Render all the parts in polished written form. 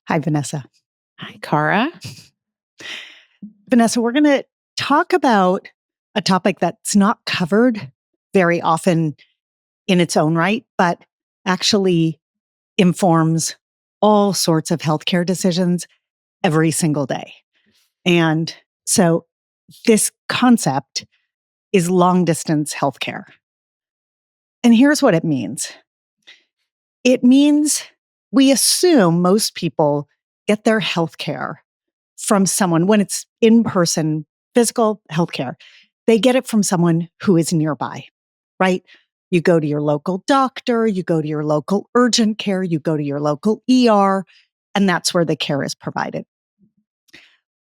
Hi, Vanessa. Hi, Cara. Vanessa, we're going to talk about a topic that's not covered very often in its own right, but actually informs all sorts of healthcare decisions every single day. And so this concept is long distance healthcare. And here's what it means. It means we assume most people get their healthcare from someone when it's in-person physical healthcare. They get it from someone who is nearby, right? You go to your local doctor, you go to your local urgent care, you go to your local ER, and that's where the care is provided.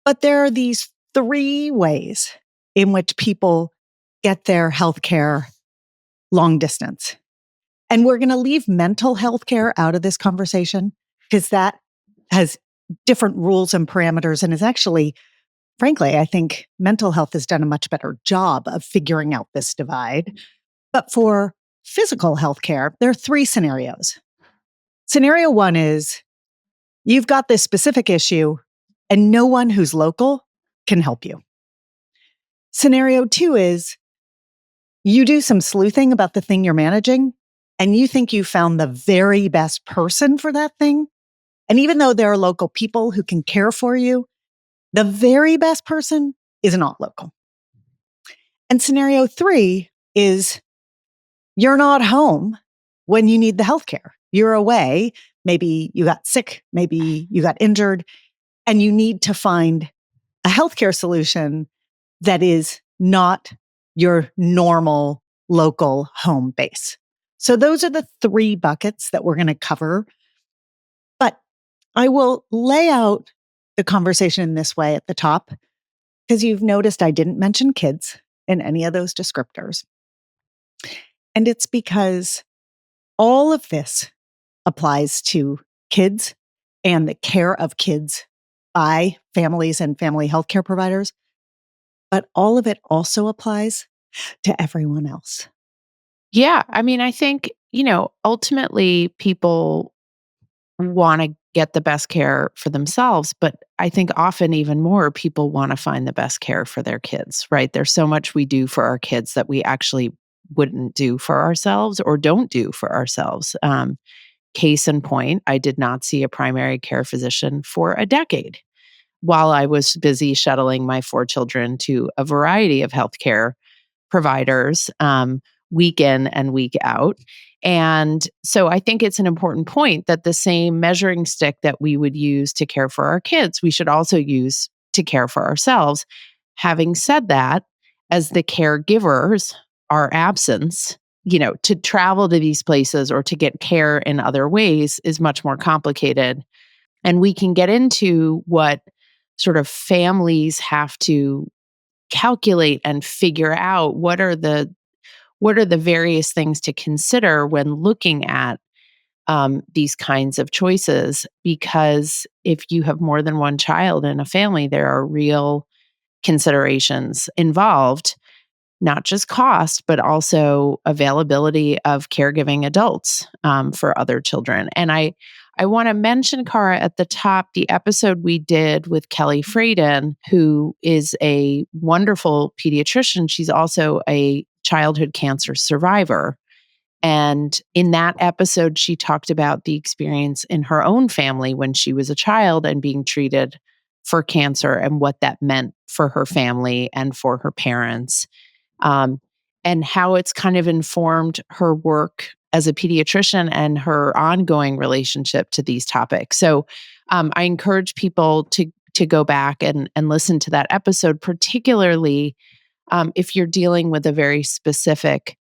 But there are these three ways in which people get their healthcare long distance. And we're going to leave mental health care out of this conversation because that has different rules and parameters and is actually, frankly, I think mental health has done a much better job of figuring out this divide. But for physical health care, there are three scenarios. Scenario one is you've got this specific issue and no one who's local can help you. Scenario two is you do some sleuthing about the thing you're managing and you think you found the very best person for that thing. And even though there are local people who can care for you, the very best person is not local. And scenario three is you're not home when you need the healthcare. You're away. Maybe you got sick. Maybe you got injured and you need to find a healthcare solution that is not your normal local home base. So those are the three buckets that we're going to cover. But I will lay out the conversation in this way at the top, because you've noticed I didn't mention kids in any of those descriptors. And it's because all of this applies to kids and the care of kids by families and family healthcare providers. But all of it also applies to everyone else. Yeah. I mean, I think, ultimately people want to get the best care for themselves, but I think often even more people want to find the best care for their kids, right? There's so much we do for our kids that we actually wouldn't do for ourselves or don't do for ourselves. Case in point, I did not see a primary care physician for a decade while I was busy shuttling my four children to a variety of healthcare providers, week in and week out. And so I think it's an important point that the same measuring stick that we would use to care for our kids, we should also use to care for ourselves. Having said that, as the caregivers, our absence, to travel to these places or to get care in other ways is much more complicated. And we can get into what sort of families have to calculate and figure out what are the various things to consider when looking at these kinds of choices. Because if you have more than one child in a family, there are real considerations involved, not just cost, but also availability of caregiving adults for other children. And I want to mention, Cara, at the top, the episode we did with Kelly Frayden, who is a wonderful pediatrician. She's also a childhood cancer survivor. And in that episode, she talked about the experience in her own family when she was a child and being treated for cancer and what that meant for her family and for her parents, and how it's kind of informed her work as a pediatrician and her ongoing relationship to these topics. So I encourage people to go back and listen to that episode, particularly if you're dealing with a very specific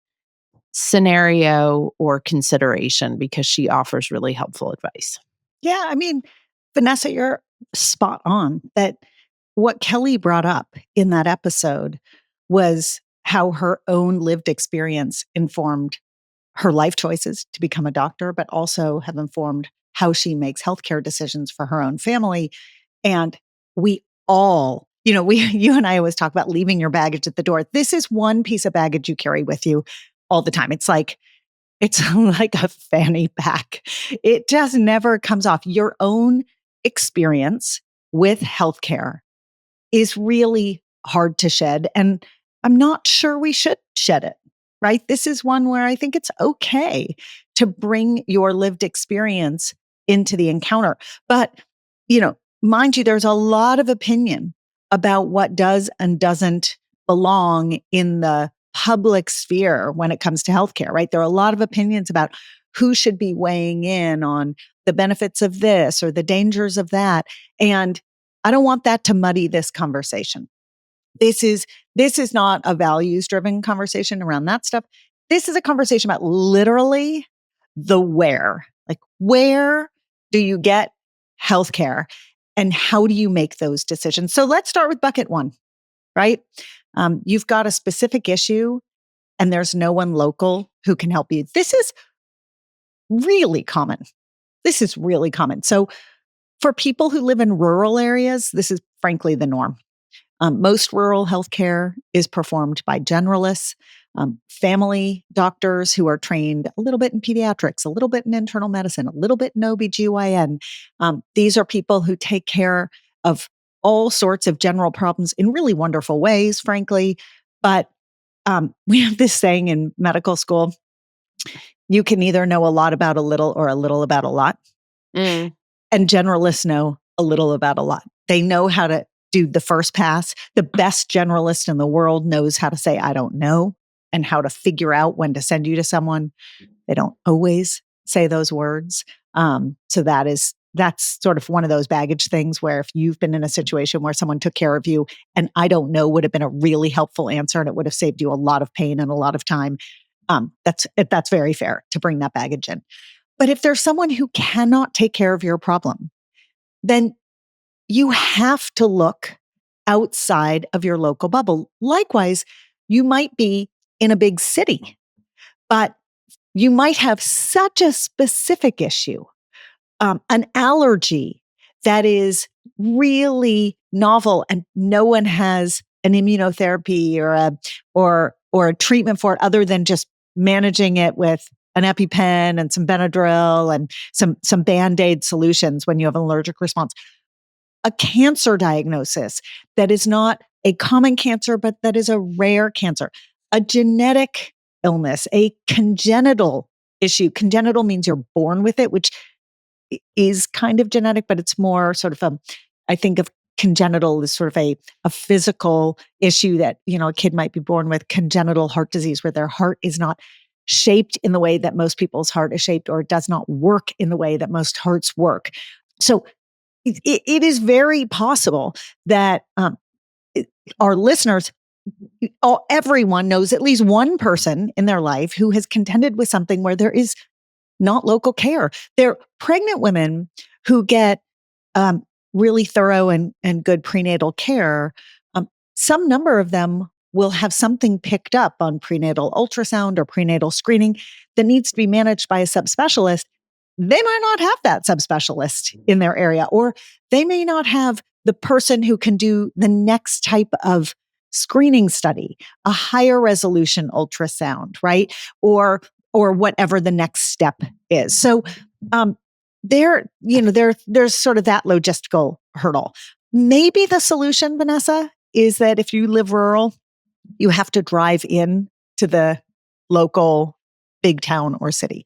scenario or consideration, because she offers really helpful advice. Yeah, I mean, Vanessa, you're spot on that what Kelly brought up in that episode was how her own lived experience informed her life choices to become a doctor, but also have informed how she makes healthcare decisions for her own family. And we all, you and I always talk about leaving your baggage at the door. This is one piece of baggage you carry with you all the time. It's like a fanny pack. It just never comes off. Your own experience with healthcare is really hard to shed. And I'm not sure we should shed it, right? This is one where I think it's okay to bring your lived experience into the encounter. But, mind you, there's a lot of opinion about what does and doesn't belong in the public sphere when it comes to healthcare, right? There are a lot of opinions about who should be weighing in on the benefits of this or the dangers of that. And I don't want that to muddy this conversation. This is not a values driven conversation around that stuff. This is a conversation about literally the where. Like, where do you get healthcare and how do you make those decisions? So let's start with bucket one, right? You've got a specific issue and there's no one local who can help you. This is really common. So for people who live in rural areas, this is frankly the norm. Most rural healthcare is performed by generalists, family doctors who are trained a little bit in pediatrics, a little bit in internal medicine, a little bit in OB/GYN. These are people who take care of all sorts of general problems in really wonderful ways, frankly. But we have this saying in medical school, you can either know a lot about a little or a little about a lot. Mm. And generalists know a little about a lot. They know how to do the first pass. The best generalist in the world knows how to say, I don't know, and how to figure out when to send you to someone. They don't always say those words. So that's sort of one of those baggage things where if you've been in a situation where someone took care of you and I don't know would have been a really helpful answer and it would have saved you a lot of pain and a lot of time, that's very fair to bring that baggage in. But if there's someone who cannot take care of your problem, then you have to look outside of your local bubble. Likewise, you might be in a big city, but you might have such a specific issue, an allergy that is really novel and no one has an immunotherapy or a treatment for it other than just managing it with an EpiPen and some Benadryl and some Band-Aid solutions when you have an allergic response. A cancer diagnosis that is not a common cancer, but that is a rare cancer, a genetic illness, a congenital issue. Congenital means you're born with it, which is kind of genetic, but it's more sort of I think of congenital as sort of a physical issue that, a kid might be born with congenital heart disease where their heart is not shaped in the way that most people's heart is shaped or it does not work in the way that most hearts work. So it is very possible that our listeners, everyone knows at least one person in their life who has contended with something where there is not local care. They're pregnant women who get really thorough and good prenatal care. Some number of them will have something picked up on prenatal ultrasound or prenatal screening that needs to be managed by a subspecialist. They might not have that subspecialist in their area, or they may not have the person who can do the next type of screening study, a higher resolution ultrasound, right? Or whatever the next step is. So there's sort of that logistical hurdle. Maybe the solution, Vanessa, is that if you live rural, you have to drive in to the local big town or city.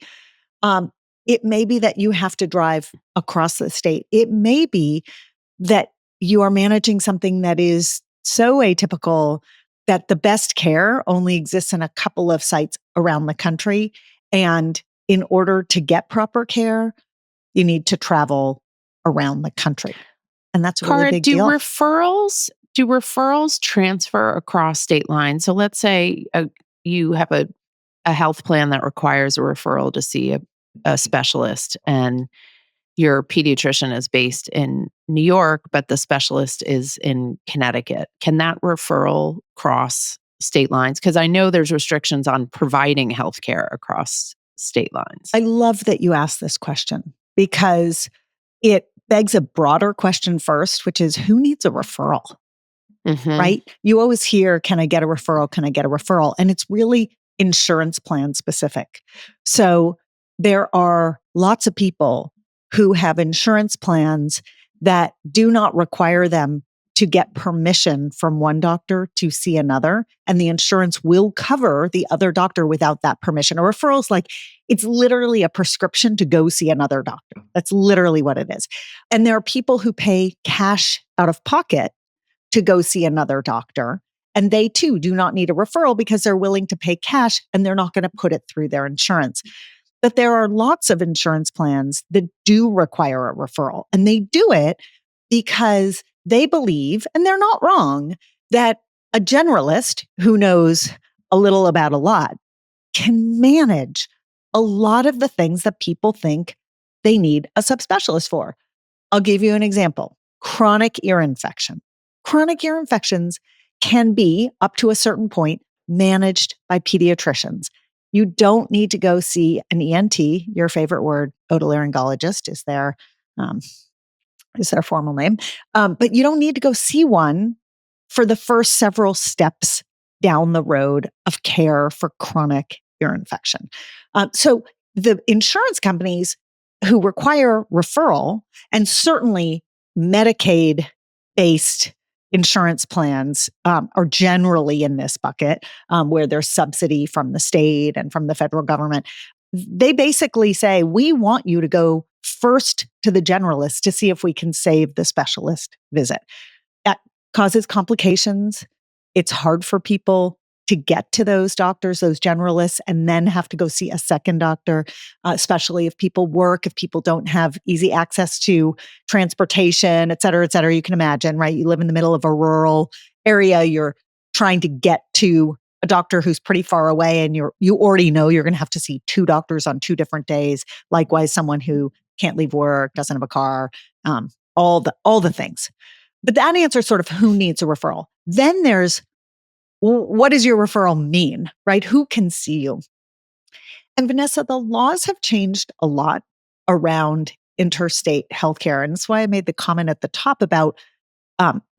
It may be that you have to drive across the state. It may be that you are managing something that is so atypical that the best care only exists in a couple of sites around the country. And in order to get proper care, you need to travel around the country. And that's a really Cara, big deal. do referrals transfer across state lines? So let's say you have a health plan that requires a referral to see a specialist and your pediatrician is based in New York, but the specialist is in Connecticut. Can that referral cross state lines? Because I know there's restrictions on providing healthcare across state lines. I love that you asked this question because it begs a broader question first, which is who needs a referral, right? You always hear, can I get a referral? Can I get a referral? And it's really insurance plan specific. So there are lots of people who have insurance plans that do not require them to get permission from one doctor to see another. And the insurance will cover the other doctor without that permission. A referral is like, it's literally a prescription to go see another doctor. That's literally what it is. And there are people who pay cash out of pocket to go see another doctor. And they too do not need a referral because they're willing to pay cash and they're not going to put it through their insurance. But there are lots of insurance plans that do require a referral, and they do it because they believe, and they're not wrong, that a generalist who knows a little about a lot can manage a lot of the things that people think they need a subspecialist for. I'll give you an example. Chronic ear infection. Chronic ear infections can be, up to a certain point, managed by pediatricians. You don't need to go see an ENT, your favorite word, otolaryngologist is their formal name. But you don't need to go see one for the first several steps down the road of care for chronic ear infection. So the insurance companies who require referral, and certainly Medicaid-based insurance plans are generally in this bucket, where there's subsidy from the state and from the federal government. They basically say, we want you to go first to the generalist to see if we can save the specialist visit. That causes complications. It's hard for people to get to those doctors, those generalists, and then have to go see a second doctor, especially if people work, if people don't have easy access to transportation, et cetera, et cetera. You can imagine, right? You live in the middle of a rural area. You're trying to get to a doctor who's pretty far away, and you already know you're going to have to see two doctors on 2 different days. Likewise, someone who can't leave work, doesn't have a car, all the things. But that answers sort of who needs a referral. Then there's, what does your referral mean, right? Who can see you? And Vanessa, the laws have changed a lot around interstate healthcare. And that's why I made the comment at the top about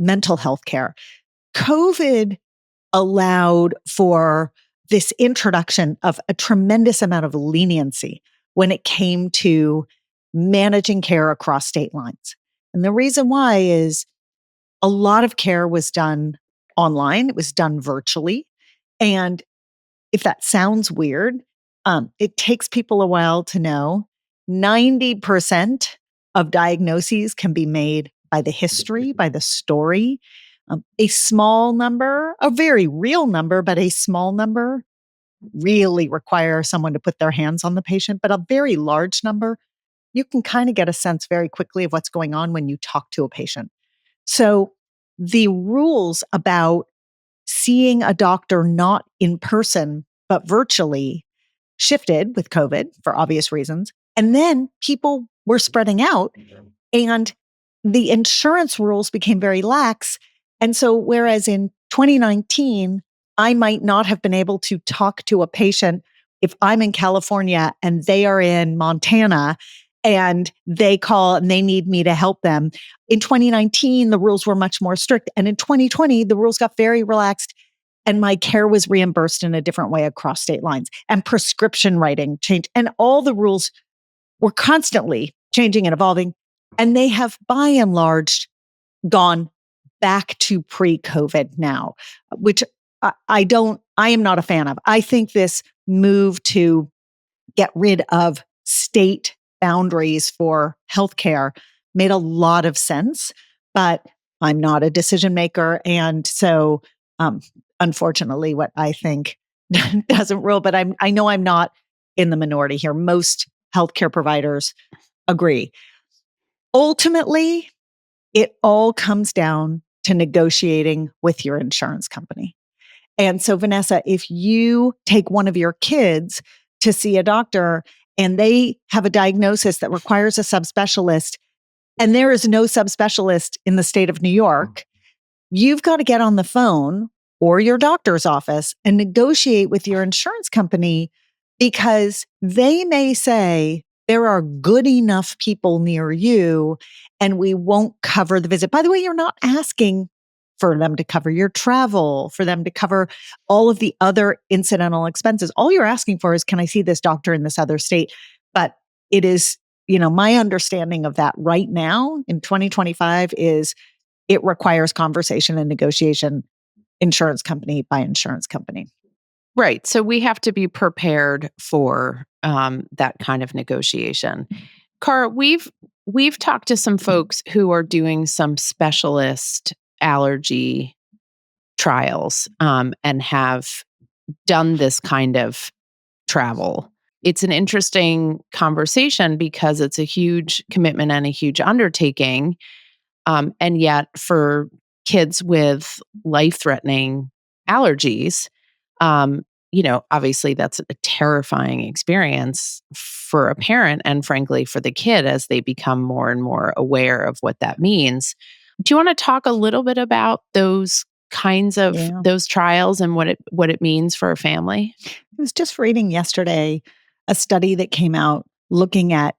mental health care. COVID allowed for this introduction of a tremendous amount of leniency when it came to managing care across state lines. And the reason why is a lot of care was done online. It was done virtually. And if that sounds weird, it takes people a while to know 90% of diagnoses can be made by the history, by the story. A small number, a very real number, but a small number really require someone to put their hands on the patient. But a very large number, you can kind of get a sense very quickly of what's going on when you talk to a patient. So the rules about seeing a doctor not in person, but virtually shifted with COVID for obvious reasons. And then people were spreading out and the insurance rules became very lax. And so, whereas in 2019, I might not have been able to talk to a patient if I'm in California and they are in Montana and they call and they need me to help them. In 2019, the rules were much more strict. And in 2020, the rules got very relaxed and my care was reimbursed in a different way across state lines, and prescription writing changed, and all the rules were constantly changing and evolving. And they have by and large gone back to pre-COVID now, which I am not a fan of. I think this move to get rid of state boundaries for healthcare made a lot of sense, but I'm not a decision maker. And so, unfortunately, what I think doesn't rule, but I know I'm not in the minority here. Most healthcare providers agree. Ultimately, it all comes down to negotiating with your insurance company. And so, Vanessa, if you take one of your kids to see a doctor and they have a diagnosis that requires a subspecialist, and there is no subspecialist in the state of New York, you've got to get on the phone or your doctor's office and negotiate with your insurance company, because they may say there are good enough people near you and we won't cover the visit. By the way, you're not asking for them to cover your travel, for them to cover all of the other incidental expenses. All you're asking for is, can I see this doctor in this other state? But it is my understanding of that right now in 2025 is it requires conversation and negotiation, insurance company by insurance company. Right. So we have to be prepared for that kind of negotiation. Cara, we've talked to some folks who are doing some specialist allergy trials and have done this kind of travel. It's an interesting conversation because it's a huge commitment and a huge undertaking. And yet, for kids with life threatening allergies, obviously that's a terrifying experience for a parent and frankly for the kid as they become more and more aware of what that means. Do you want to talk a little bit about those kinds of Yeah. those trials and what it means for a family? I was just reading yesterday a study that came out looking at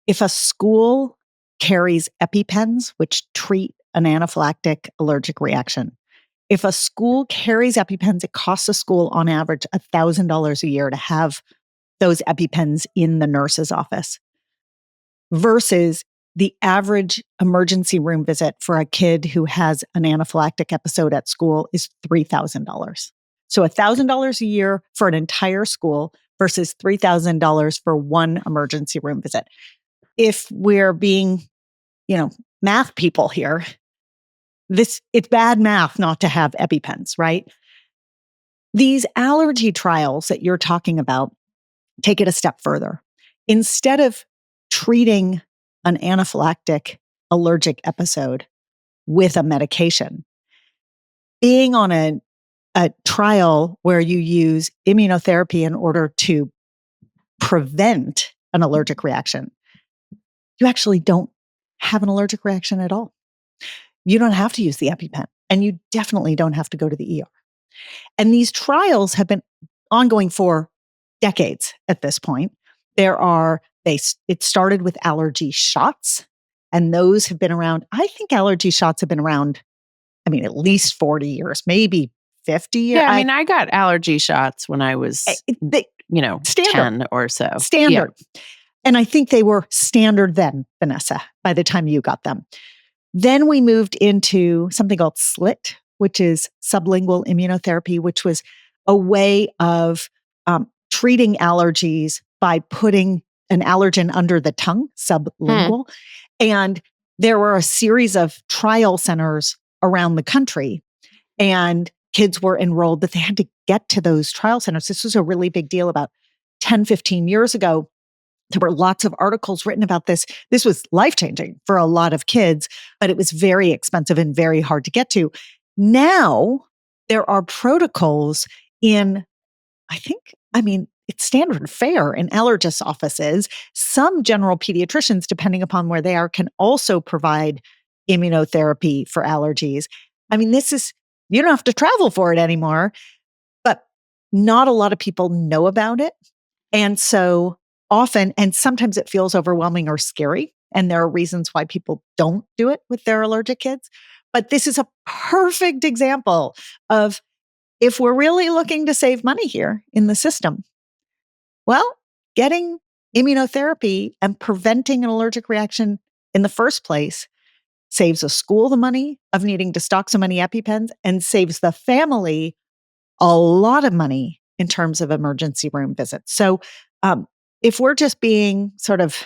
if a school carries EpiPens, which treat an anaphylactic allergic reaction. If a school carries EpiPens, it costs a school on average $1,000 a year to have those EpiPens in the nurse's office versus the average emergency room visit for a kid who has an anaphylactic episode at school is $3,000. So $1,000 a year for an entire school versus $3,000 for one emergency room visit. If we're being, math people here, it's bad math not to have EpiPens, right? These allergy trials that you're talking about take it a step further. Instead of treating an anaphylactic allergic episode with a medication, being on a trial where you use immunotherapy in order to prevent an allergic reaction, you actually don't have an allergic reaction at all. You don't have to use the EpiPen, and you definitely don't have to go to the ER. And these trials have been ongoing for decades at this point. It started with allergy shots, and those have been around. I think allergy shots have been around, at least 40 years, maybe 50 years. Yeah, I got allergy shots when I was, standard. 10 or so. Standard. Yeah. And I think they were standard then, Vanessa, by the time you got them. Then we moved into something called SLIT, which is sublingual immunotherapy, which was a way of treating allergies by putting an allergen under the tongue, sublingual. And there were a series of trial centers around the country, and kids were enrolled, but they had to get to those trial centers. This was a really big deal about 10, 15 years ago. There were lots of articles written about this. This was life-changing for a lot of kids, but it was very expensive and very hard to get to. Now, there are protocols in, it's standard fare in allergist offices. Some general pediatricians, depending upon where they are, can also provide immunotherapy for allergies. You don't have to travel for it anymore, but not a lot of people know about it. And so often, and sometimes it feels overwhelming or scary. And there are reasons why people don't do it with their allergic kids. But this is a perfect example of if we're really looking to save money here in the system, well, getting immunotherapy and preventing an allergic reaction in the first place saves a school the money of needing to stock so many EpiPens and saves the family a lot of money in terms of emergency room visits. So if we're just being sort of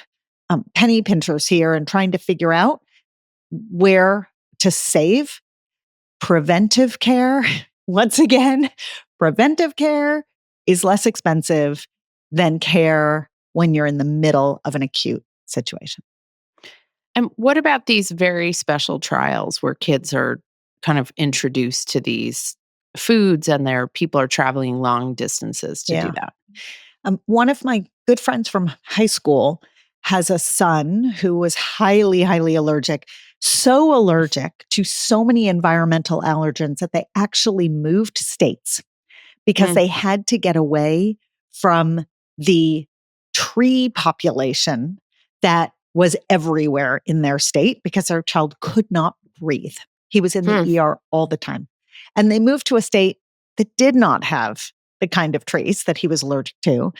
penny pinchers here and trying to figure out where to save, preventive care, once again, preventive care is less expensive than care when you're in the middle of an acute situation. And what about these very special trials where kids are kind of introduced to these foods and people are traveling long distances to do that? One of my good friends from high school has a son who was highly, highly allergic, so allergic to so many environmental allergens that they actually moved states because they had to get away from the tree population that was everywhere in their state because their child could not breathe. He was in the ER all the time. And they moved to a state that did not have the kind of trees that he was allergic to.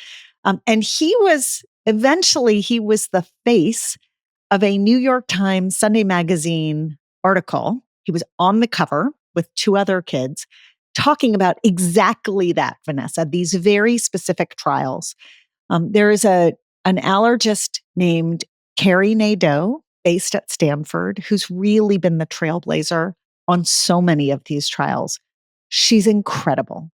And he was Eventually, he was the face of a New York Times Sunday magazine article. He was on the cover with two other kids talking about exactly that, Vanessa, these very specific trials. There is an allergist named Carrie Nadeau, based at Stanford, who's really been the trailblazer on so many of these trials. She's incredible.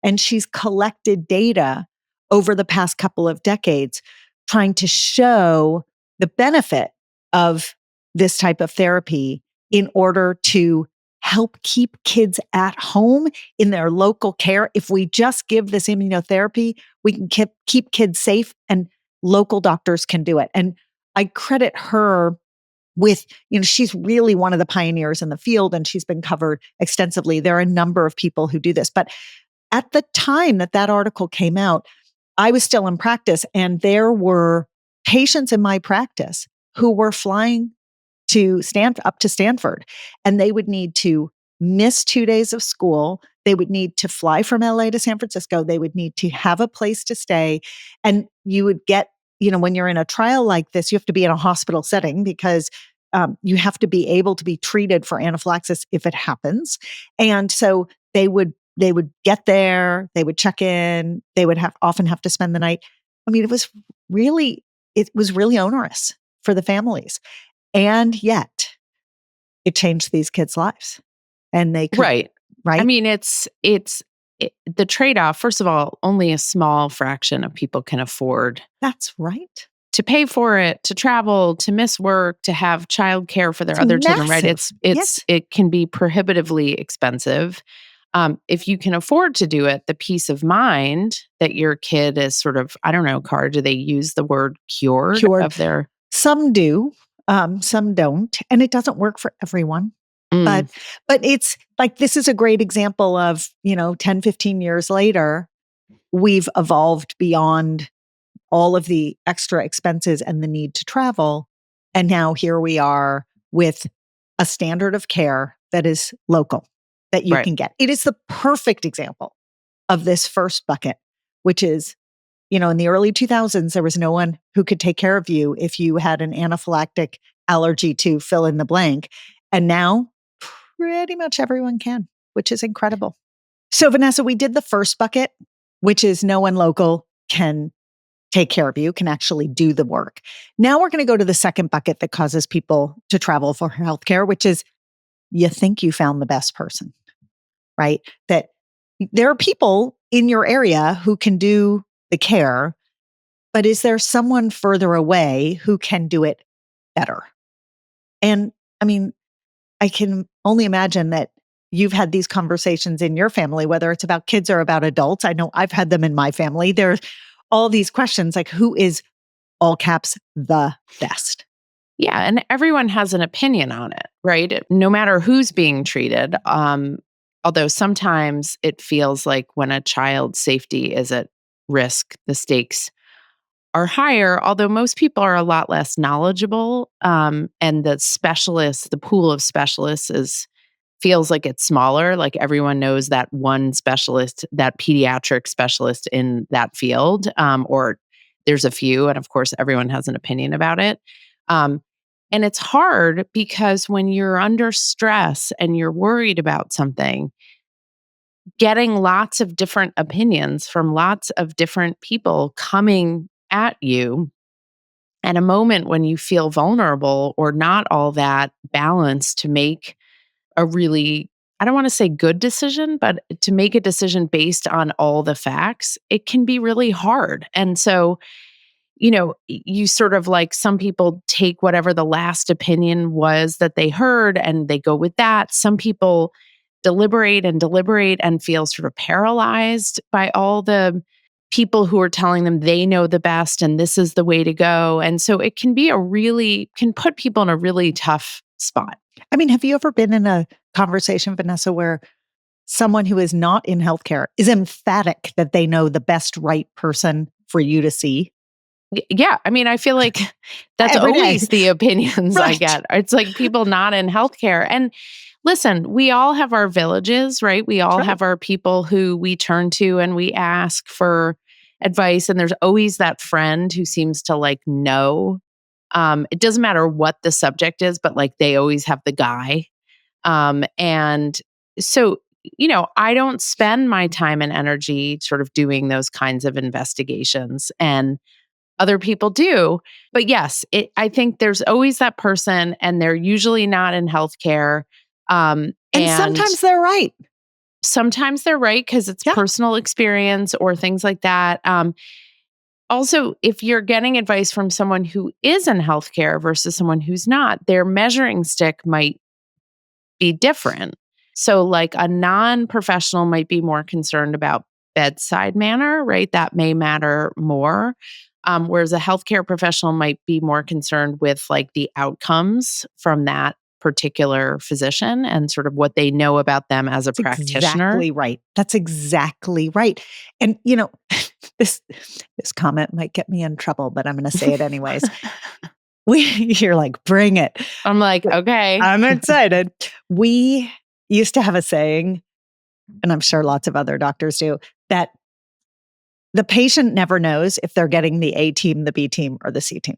And she's collected data over the past couple of decades, trying to show the benefit of this type of therapy in order to help keep kids at home in their local care. If we just give this immunotherapy, we can keep kids safe, and local doctors can do it. And I credit her with, she's really one of the pioneers in the field, and she's been covered extensively. There are a number of people who do this. But at the time that article came out, I was still in practice, and there were patients in my practice who were flying up to Stanford, and they would need to miss 2 days of school. They would need to fly from LA to San Francisco. They would need to have a place to stay. And you would get, when you're in a trial like this, you have to be in a hospital setting because you have to be able to be treated for anaphylaxis if it happens. And so they would get there, they would check in, they would often have to spend the night. I mean, it was really onerous for the families. And yet it changed these kids' lives, and they could, Right. right? I mean, it's the trade-off. First of all, only a small fraction of people can afford That's right. to pay for it, to travel, to miss work, to have childcare for their It's other children, right? massive. Yes. It can be prohibitively expensive. If you can afford to do it, the peace of mind that your kid is sort of, I don't know, Car, do they use the word cured Cured. of their? Some do, some don't, and it doesn't work for everyone. Mm, But it's like, this is a great example of, 10, 15 years later, we've evolved beyond all of the extra expenses and the need to travel. And now here we are with a standard of care that is local, that you right. can get. It is the perfect example of this first bucket, which is, in the early 2000s, there was no one who could take care of you if you had an anaphylactic allergy to fill in the blank. And now pretty much everyone can, which is incredible. So, Vanessa, we did the first bucket, which is no one local can take care of you, can actually do the work. Now we're going to go to the second bucket that causes people to travel for healthcare, which is you think you found the best person, right? That there are people in your area who can do the care, but is there someone further away who can do it better? And I mean, I can only imagine that you've had these conversations in your family, whether it's about kids or about adults. I know I've had them in my family. There's all these questions like, who is, all caps, the best? Yeah, and everyone has an opinion on it, right? No matter who's being treated. Although sometimes it feels like when a child's safety is at risk, the stakes are higher, although most people are a lot less knowledgeable. And the pool of specialists feels like it's smaller. Like everyone knows that one specialist, that pediatric specialist in that field, or there's a few, and of course, everyone has an opinion about it. Um, and it's hard because when you're under stress and you're worried about something, getting lots of different opinions from lots of different people coming at you at a moment when you feel vulnerable or not all that balanced to make a really, I don't want to say good decision, but to make a decision based on all the facts, it can be really hard. And so, you sort of like, some people take whatever the last opinion was that they heard and they go with that. Some people deliberate and feel sort of paralyzed by all the people who are telling them they know the best and this is the way to go. And so it can put people in a really tough spot. I mean, have you ever been in a conversation, Vanessa, where someone who is not in healthcare is emphatic that they know the best right person for you to see? Yeah. I mean, I feel like that's Every day. always the opinions I Right. get. It's like people not in healthcare. And listen, we all have our villages, right? We all Right. have our people who we turn to and we ask for advice, and there's always that friend who seems to like know. It doesn't matter what the subject is, but like they always have the guy. And so, I don't spend my time and energy sort of doing those kinds of investigations, and other people do. But yes, I think there's always that person, and they're usually not in healthcare. And And sometimes they're right. sometimes they're right because it's Yeah. personal experience or things like that. Also, if you're getting advice from someone who is in healthcare versus someone who's not, their measuring stick might be different. So, like a non professional might be more concerned about bedside manner, right? That may matter more. Whereas a healthcare professional might be more concerned with like the outcomes from that particular physician and sort of what they know about them as a That's practitioner. exactly right. That's exactly right. And this this comment might get me in trouble, but I'm going to say it anyways. You're like, bring it. I'm like, But okay. I'm excited. We used to have a saying, and I'm sure lots of other doctors do, that the patient never knows if they're getting the A team, the B team, or the C team.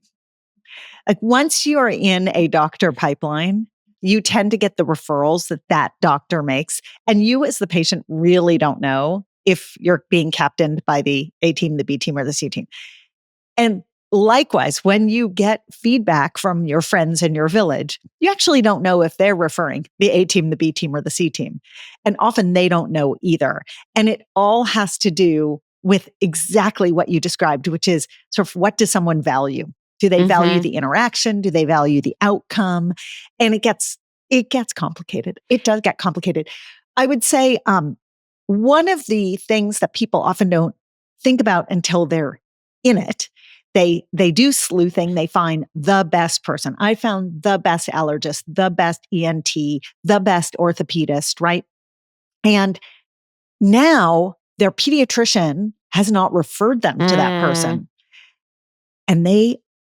Like once you're in a doctor pipeline, you tend to get the referrals that doctor makes. And you, as the patient, really don't know if you're being captained by the A team, the B team, or the C team. And likewise, when you get feedback from your friends in your village, you actually don't know if they're referring the A team, the B team, or the C team. And often they don't know either. And it all has to do with exactly what you described, which is sort of what does someone value? Do they value Mhm. the interaction? Do they value the outcome? And it gets complicated. It does get complicated. I would say one of the things that people often don't think about until they're in it, they do sleuthing. They find the best person. I found the best allergist, the best ENT, the best orthopedist, right? And now their pediatrician has not referred them to that Mm. person, and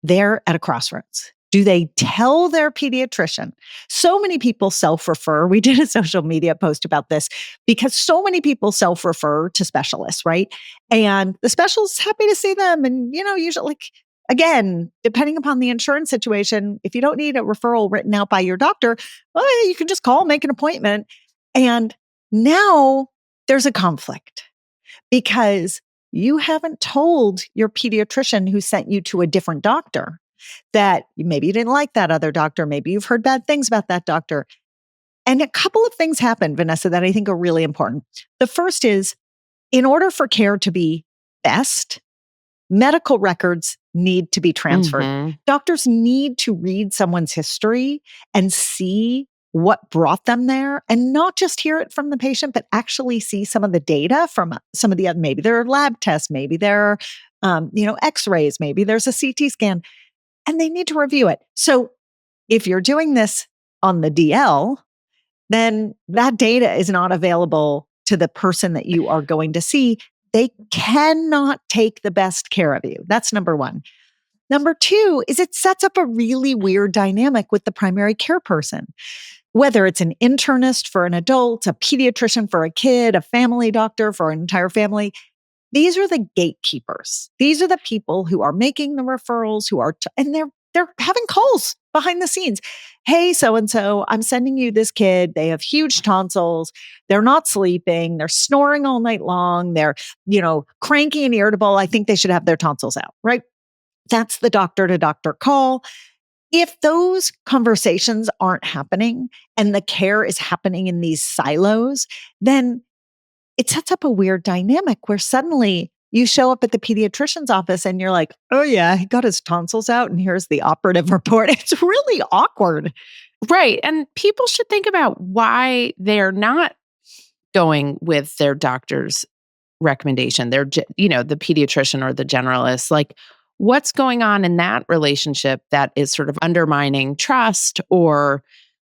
they're at a crossroads. Do they tell their pediatrician? So many people self-refer. We did a social media post about this because so many people self-refer to specialists, right? And the specialist's happy to see them. And, usually, like, again, depending upon the insurance situation, if you don't need a referral written out by your doctor, well, you can just call, make an appointment. And now there's a conflict because you haven't told your pediatrician who sent you to a different doctor that maybe you didn't like that other doctor. Maybe you've heard bad things about that doctor. And a couple of things happen, Vanessa, that I think are really important. The first is in order for care to be best, medical records need to be transferred. Mhm. Doctors need to read someone's history and see what brought them there and not just hear it from the patient, but actually see some of the data from some of the other, maybe there are lab tests, maybe there are, x-rays, maybe there's a CT scan, and they need to review it. So if you're doing this on the DL, then that data is not available to the person that you are going to see. They cannot take the best care of you. That's number one. Number two is it sets up a really weird dynamic with the primary care person, whether it's an internist for an adult, a pediatrician for a kid, a family doctor for an entire family. These are the gatekeepers. These are the people who are making the referrals, and they're having calls behind the scenes. Hey, so and so, I'm sending you this kid. They have huge tonsils. They're not sleeping. They're snoring all night long. They're, cranky and irritable. I think they should have their tonsils out, right? That's the doctor to doctor call. If those conversations aren't happening and the care is happening in these silos, then it sets up a weird dynamic where suddenly you show up at the pediatrician's office and you're like, oh, yeah, he got his tonsils out and here's the operative report. It's really awkward. Right. And people should think about why they're not going with their doctor's recommendation. The pediatrician or the generalist. Like, what's going on in that relationship that is sort of undermining trust or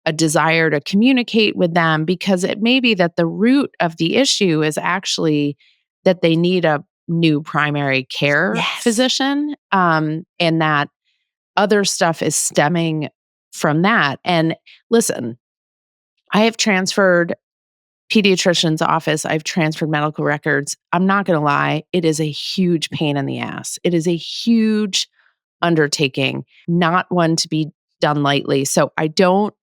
a desire to communicate with them? Because it may be that the root of the issue is actually that they need a new primary care Yes. physician, and that other stuff is stemming from that. And listen, I have transferred pediatrician's office. I've transferred medical records. I'm not going to lie, it is a huge pain in the ass. It is a huge undertaking, not one to be done lightly. So I don't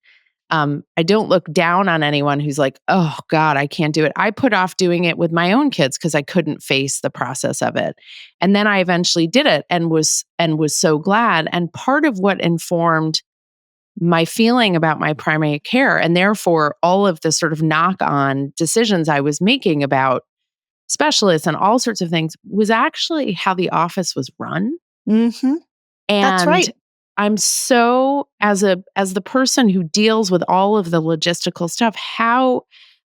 look down on anyone who's like, oh God, I can't do it. I put off doing it with my own kids because I couldn't face the process of it. And then I eventually did it and was so glad. And part of what informed my feeling about my primary care, and therefore all of the sort of knock-on decisions I was making about specialists and all sorts of things, was actually how the office was run. Mm-hmm. That's And right. I'm so, as the person who deals with all of the logistical stuff, how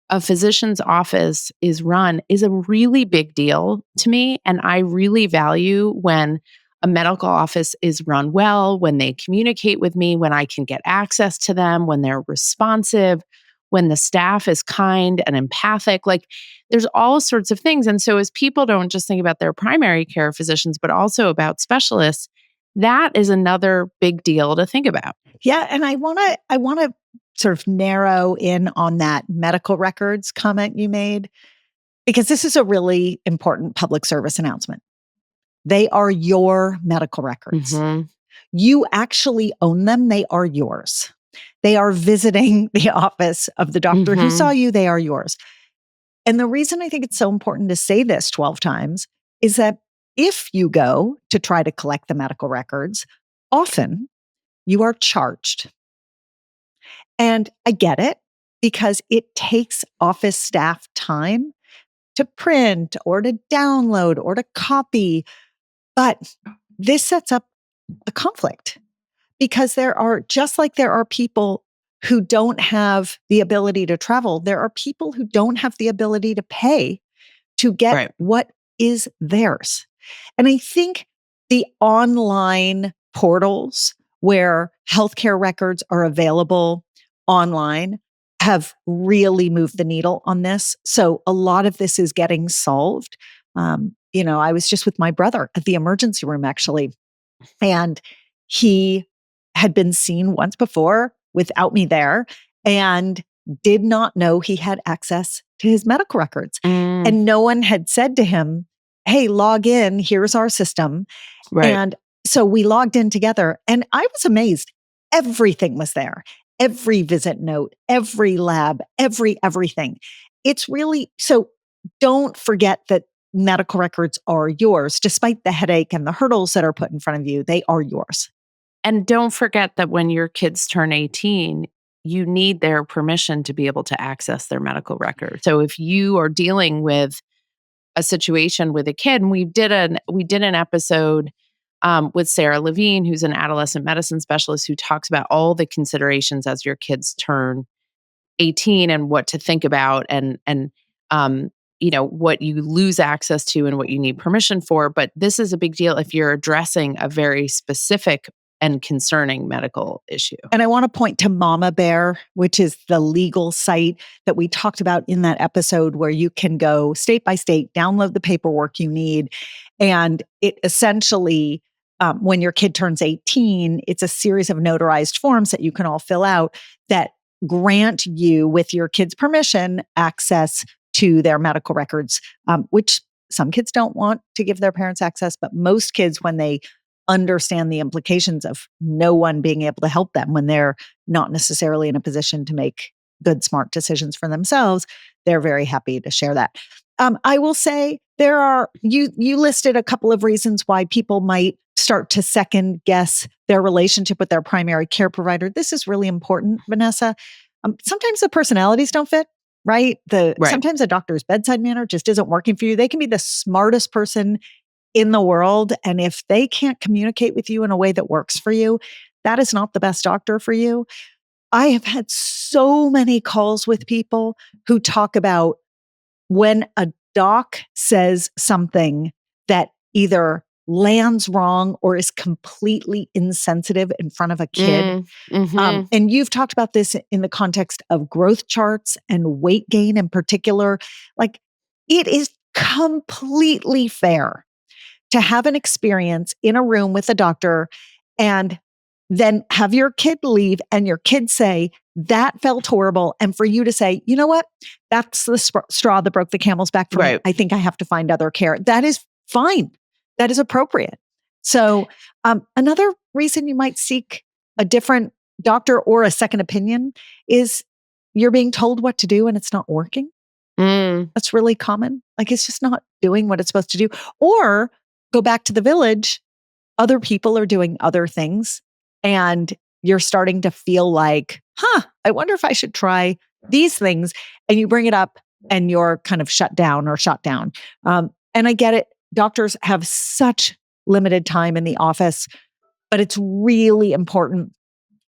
a physician's office is run is a really big deal to me. And I really value when a medical office is run well, when they communicate with me, when I can get access to them, when they're responsive, when the staff is kind and empathic. Like, there's all sorts of things. And so as people don't just think about their primary care physicians, but also about specialists, that is another big deal to think about. Yeah, and I want to sort of narrow in on that medical records comment you made, because this is a really important public service announcement. They are your medical records. Mhm. You actually own them. They are yours. They are visiting the office of the doctor who saw Mhm. you. They are yours. And the reason I think it's so important to say this 12 times is that if you go to try to collect the medical records, often you are charged. And I get it, because it takes office staff time to print or to download or to copy. But this sets up a conflict, because just like there are people who don't have the ability to travel, there are people who don't have the ability to pay to get Right. what is theirs. And I think the online portals where healthcare records are available online have really moved the needle on this. So a lot of this is getting solved. I was just with my brother at the emergency room, actually, and he had been seen once before without me there and did not know he had access to his medical records. Mm, And no one had said to him, hey, log in, here's our system. right. And so we logged in together, and I was amazed. Everything was there. Every visit note, every lab, everything. It's really so, don't forget that medical records are yours, despite the headache and the hurdles that are put in front of you. They are yours. And don't forget that when your kids turn 18, you need their permission to be able to access their medical record. So if you are dealing with a situation with a kid, and we did an episode with Sarah Levine, who's an adolescent medicine specialist, who talks about all the considerations as your kids turn 18 and what to think about, um what you lose access to and what you need permission for. But this is a big deal if you're addressing a very specific and concerning medical issue. And I want to point to Mama Bear, which is the legal site that we talked about in that episode, where you can go state by state, download the paperwork you need. And it essentially, when your kid turns 18, it's a series of notarized forms that you can all fill out that grant you, with your kid's permission, access to their medical records, which some kids don't want to give their parents access, but most kids, when they understand the implications of no one being able to help them when they're not necessarily in a position to make good, smart decisions for themselves, they're very happy to share that. I will say you listed a couple of reasons why people might start to second guess their relationship with their primary care provider. This is really important, Vanessa. Sometimes the personalities don't fit, right? Right. Sometimes a doctor's bedside manner just isn't working for you. They can be the smartest person in the world, and if they can't communicate with you in a way that works for you, that is not the best doctor for you. I have had so many calls with people who talk about when a doc says something that either lands wrong or is completely insensitive in front of a kid. Mhm. And you've talked about this in the context of growth charts and weight gain in particular. Like, it is completely fair to have an experience in a room with a doctor and then have your kid leave and your kid say, That felt horrible. And for you to say, you know what? That's the straw that broke the camel's back for me. Right. I think I have to find other care. That is fine. That is appropriate. So, another reason you might seek a different doctor or a second opinion is you're being told what to do and it's not working. That's really common. Like it's just not doing what it's supposed to do. Or go back to the village, other people are doing other things and you're starting to feel like, I wonder if I should try these things. And you bring it up and you're kind of shut down or shut down. And I get it. Doctors have such limited time in the office, but it's really important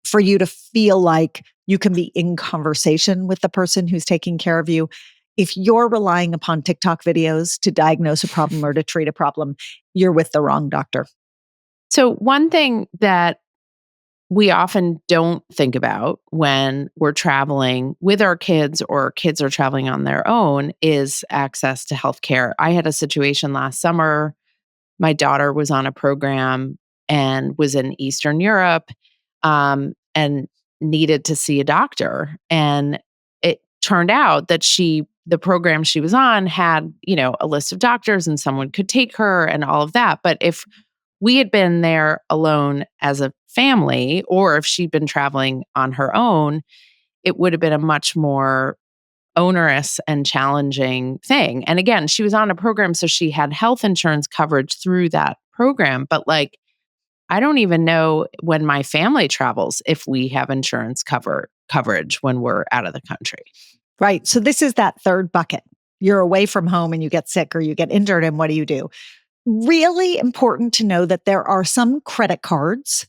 for you to feel like you can be in conversation with the person who's taking care of you. If you're relying upon TikTok videos to diagnose a problem or to treat a problem, you're with the wrong doctor. So one thing that we often don't think about when we're traveling with our kids or kids are traveling on their own is access to healthcare. I had a situation last summer. My daughter was on a program and was in Eastern Europe, and needed to see a doctor. And it turned out that the program she was on had, a list of doctors and someone could take her and all of that. But if we had been there alone as a family, or if she'd been traveling on her own, it would have been a much more onerous and challenging thing. And again, she was on a program, so she had health insurance coverage through that program. But like, I don't even know when my family travels if we have insurance coverage when we're out of the country. Right. So this is that third bucket. You're away from home and you get sick or you get injured, and what do? Really important to know that there are some credit cards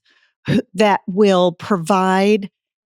that will provide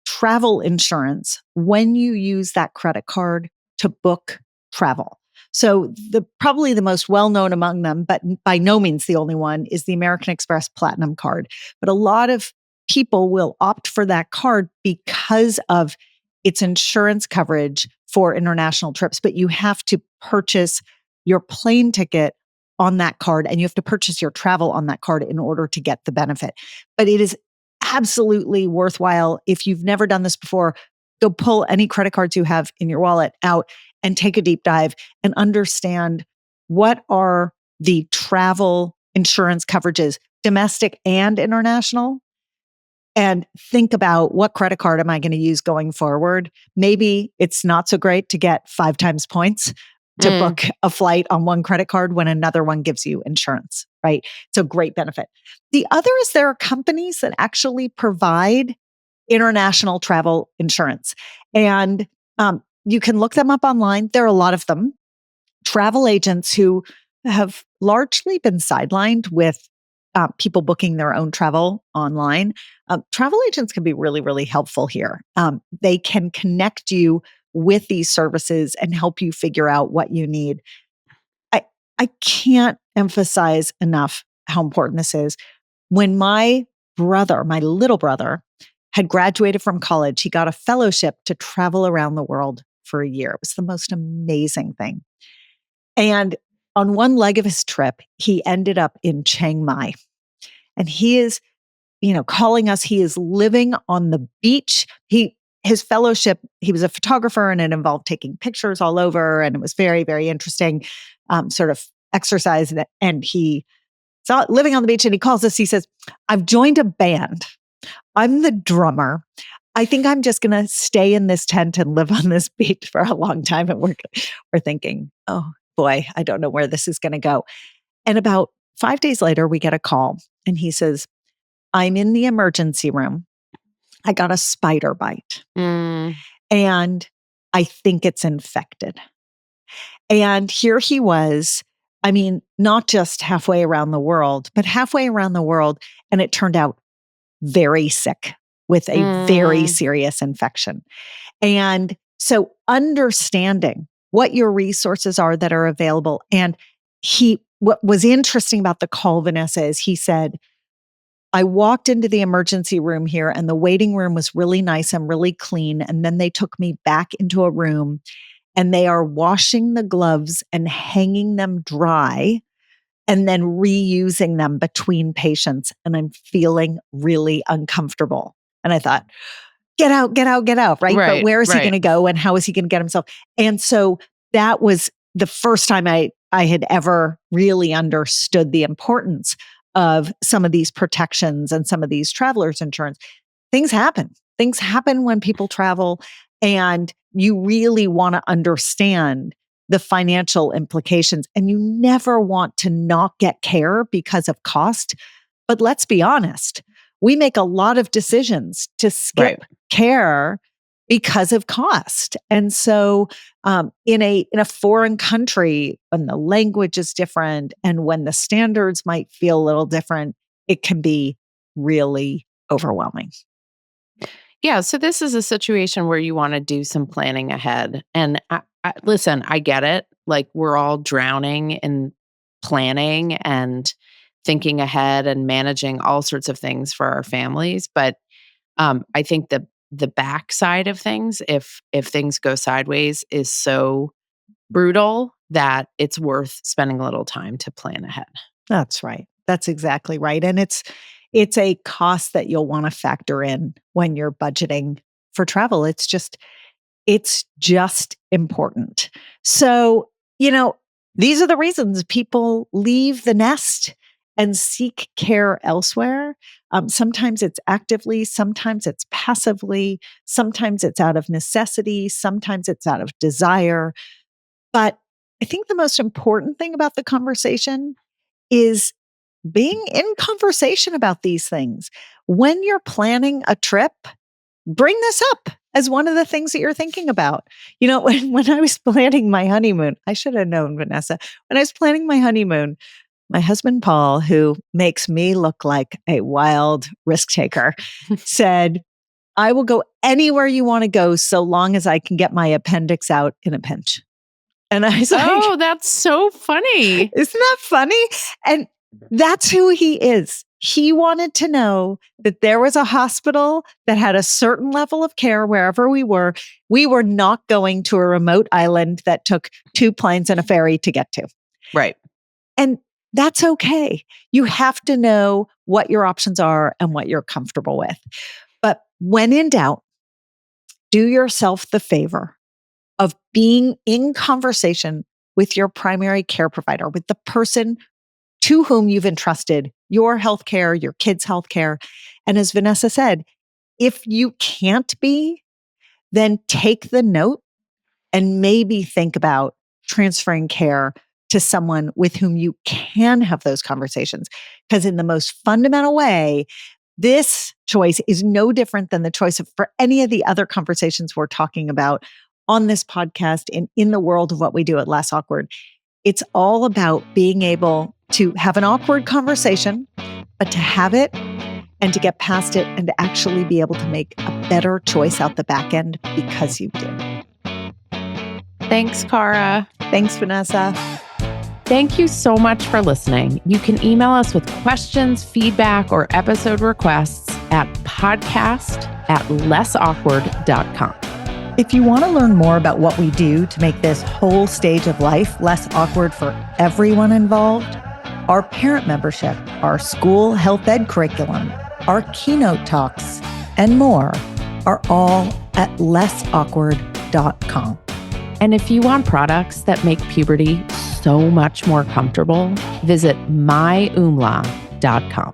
travel insurance when you use that credit card to book travel. So probably the most well-known among them, but by no means the only one, is the American Express Platinum card. But a lot of people will opt for that card because of its insurance coverage for international trips. But you have to purchase your plane ticket on that card, and you have to purchase your travel on that card in order to get the benefit. But it is absolutely worthwhile. If you've never done this before, go pull any credit cards you have in your wallet out and take a deep dive and understand what are the travel insurance coverages, domestic and international, and think about what credit card am I going to use going forward. Maybe it's not so great to get 5 times points to book a flight on one credit card when another one gives you insurance, right? It's a great benefit. The other is there are companies that actually provide international travel insurance. And you can look them up online. There are a lot of them. Travel agents who have largely been sidelined with people booking their own travel online. Travel agents can be really, really helpful here. They can connect you with these services and help you figure out what you need. I can't emphasize enough how important this is. When my little brother, had graduated from college, he got a fellowship to travel around the world for a year. It was the most amazing thing. And on one leg of his trip, he ended up in Chiang Mai. And he is, calling us. He is living on the beach. His fellowship, he was a photographer, and it involved taking pictures all over. And it was very, very interesting sort of exercise. And he saw living on the beach, and he calls us. He says, I've joined a band. I'm the drummer. I think I'm just going to stay in this tent and live on this beach for a long time. And we're thinking, oh boy, I don't know where this is going to go. And about 5 days later, we get a call, and he says, I'm in the emergency room. I got a spider bite and I think it's infected. And here he was, not just halfway around the world, but halfway around the world. And it turned out very sick with a very serious infection. And so understanding what your resources are that are available. And what was interesting about the call, Vanessa, is he said, I walked into the emergency room here and the waiting room was really nice and really clean. And then they took me back into a room and they are washing the gloves and hanging them dry and then reusing them between patients. And I'm feeling really uncomfortable. And I thought, get out, get out, get out, right? But where is he Right. going to go and how is he going to get himself? And so that was the first time I had ever really understood the importance of some of these protections and some of these travelers insurance. Things happen. Things happen when people travel, and you really want to understand the financial implications, and you never want to not get care because of cost. But let's be honest, we make a lot of decisions to skip care because of cost. And so in a foreign country, when the language is different and when the standards might feel a little different, it can be really overwhelming. Yeah. So this is a situation where you want to do some planning ahead. And listen, I get it. Like, we're all drowning in planning and thinking ahead and managing all sorts of things for our families. But I think the backside of things, if things go sideways, is so brutal that it's worth spending a little time to plan ahead. That's right. That's exactly right. And it's a cost that you'll want to factor in when you're budgeting for travel. It's just important. So, these are the reasons people leave the nest and seek care elsewhere. Sometimes it's actively, sometimes it's passively, sometimes it's out of necessity, sometimes it's out of desire. But I think the most important thing about the conversation is being in conversation about these things. When you're planning a trip, bring this up as one of the things that you're thinking about. When I was planning my honeymoon, I should have known, Vanessa. When I was planning my honeymoon, my husband, Paul, who makes me look like a wild risk taker, said, I will go anywhere you want to go so long as I can get my appendix out in a pinch. And I was like, oh, that's so funny. Isn't that funny? And that's who he is. He wanted to know that there was a hospital that had a certain level of care wherever we were. We were not going to a remote island that took 2 planes and a ferry to get to. Right. And that's okay. You have to know what your options are and what you're comfortable with. But when in doubt, do yourself the favor of being in conversation with your primary care provider, with the person to whom you've entrusted your healthcare, your kids' healthcare. And as Vanessa said, if you can't be, then take the note and maybe think about transferring care to someone with whom you can have those conversations. Because in the most fundamental way, this choice is no different than the choice for any of the other conversations we're talking about on this podcast and in the world of what we do at Less Awkward. It's all about being able to have an awkward conversation, but to have it and to get past it and to actually be able to make a better choice out the back end because you did. Thanks, Cara. Thanks, Vanessa. Thank you so much for listening. You can email us with questions, feedback, or episode requests at podcast@lessawkward.com. If you want to learn more about what we do to make this whole stage of life less awkward for everyone involved, our parent membership, our school health ed curriculum, our keynote talks, and more are all at lessawkward.com. And if you want products that make puberty so much more comfortable, visit myumla.com.